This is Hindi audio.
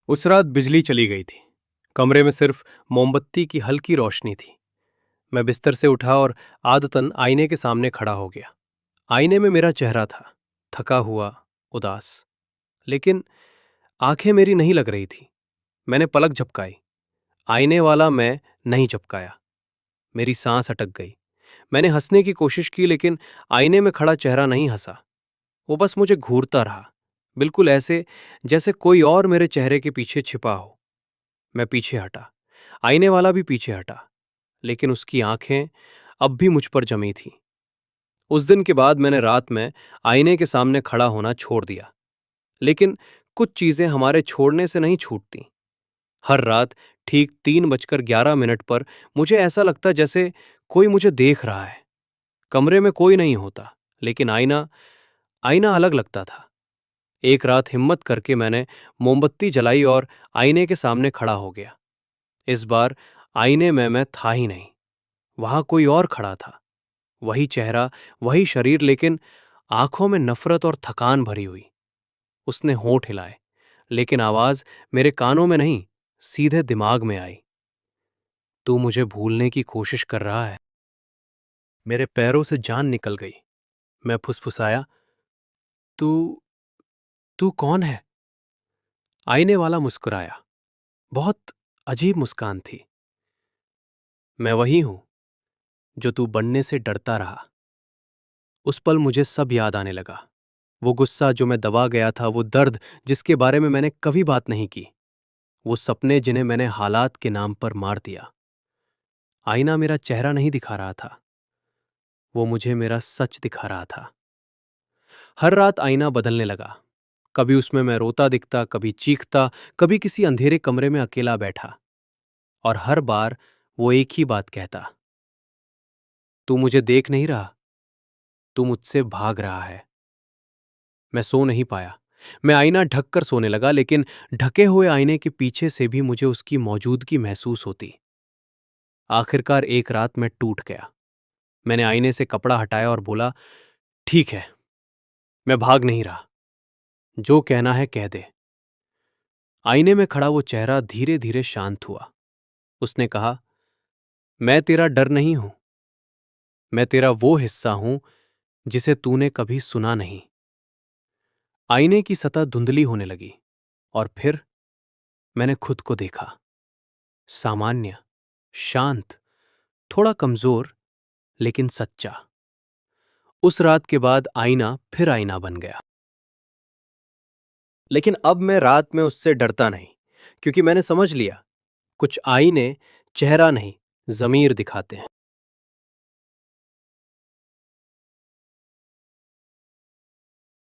उस रात बिजली चली गई थी। कमरे में सिर्फ मोमबत्ती की हल्की रोशनी थी। मैं बिस्तर से उठा और आदतन आईने के सामने खड़ा हो गया। आईने में मेरा चेहरा था, थका हुआ, उदास। लेकिन आंखें मेरी नहीं लग रही थी। मैंने पलक झपकाई। आईने वाला मैं नहीं झपकाया। मेरी सांस अटक गई। मैंने हंसने की कोशिश की, लेकिन आईने में खड़ा चेहरा नहीं हंसा। वो बस मुझे घूरता रहा, बिल्कुल ऐसे जैसे कोई और मेरे चेहरे के पीछे छिपा हो। मैं पीछे हटा। आईने वाला भी पीछे हटा, लेकिन उसकी आंखें अब भी मुझ पर जमी थीं। उस दिन के बाद मैंने रात में आईने के सामने खड़ा होना छोड़ दिया। लेकिन कुछ चीजें हमारे छोड़ने से नहीं छूटती। हर रात ठीक 3:11 पर मुझे ऐसा लगता जैसे कोई मुझे देख रहा है। कमरे में कोई नहीं होता, लेकिन आईना आईना अलग लगता था। एक रात हिम्मत करके मैंने मोमबत्ती जलाई और आईने के सामने खड़ा हो गया। इस बार आईने में मैं था ही नहीं। वहां कोई और खड़ा था। वही चेहरा, वही शरीर, लेकिन आंखों में नफरत और थकान भरी हुई। उसने होंठ हिलाए, लेकिन आवाज मेरे कानों में नहीं, सीधे दिमाग में आई। तू मुझे भूलने की कोशिश कर रहा है। मेरे पैरों से जान निकल गई। मैं फुसफुसाया, तू तू कौन है? आईने वाला मुस्कुराया। बहुत अजीब मुस्कान थी। मैं वही हूं जो तू बनने से डरता रहा। उस पल मुझे सब याद आने लगा। वो गुस्सा जो मैं दबा गया था, वो दर्द जिसके बारे में मैंने कभी बात नहीं की, वो सपने जिन्हें मैंने हालात के नाम पर मार दिया। आईना मेरा चेहरा नहीं दिखा रहा था, वो मुझे मेरा सच दिखा रहा था। हर रात आईना बदलने लगा। कभी उसमें मैं रोता दिखता, कभी चीखता, कभी किसी अंधेरे कमरे में अकेला बैठा। और हर बार वो एक ही बात कहता, तू मुझे देख नहीं रहा, तू मुझसे भाग रहा है। मैं सो नहीं पाया। मैं आईना ढक कर सोने लगा, लेकिन ढके हुए आईने के पीछे से भी मुझे उसकी मौजूदगी महसूस होती। आखिरकार एक रात मैं टूट गया। मैंने आईने से कपड़ा हटाया और बोला, ठीक है, मैं भाग नहीं रहा, जो कहना है कह दे। आईने में खड़ा वो चेहरा धीरे धीरे शांत हुआ। उसने कहा, मैं तेरा डर नहीं हूं, मैं तेरा वो हिस्सा हूं जिसे तूने कभी सुना नहीं। आईने की सतह धुंधली होने लगी और फिर मैंने खुद को देखा। सामान्य, शांत, थोड़ा कमजोर, लेकिन सच्चा। उस रात के बाद आईना फिर आईना बन गया। लेकिन अब मैं रात में उससे डरता नहीं, क्योंकि मैंने समझ लिया, कुछ आईने चेहरा नहीं, जमीर दिखाते हैं।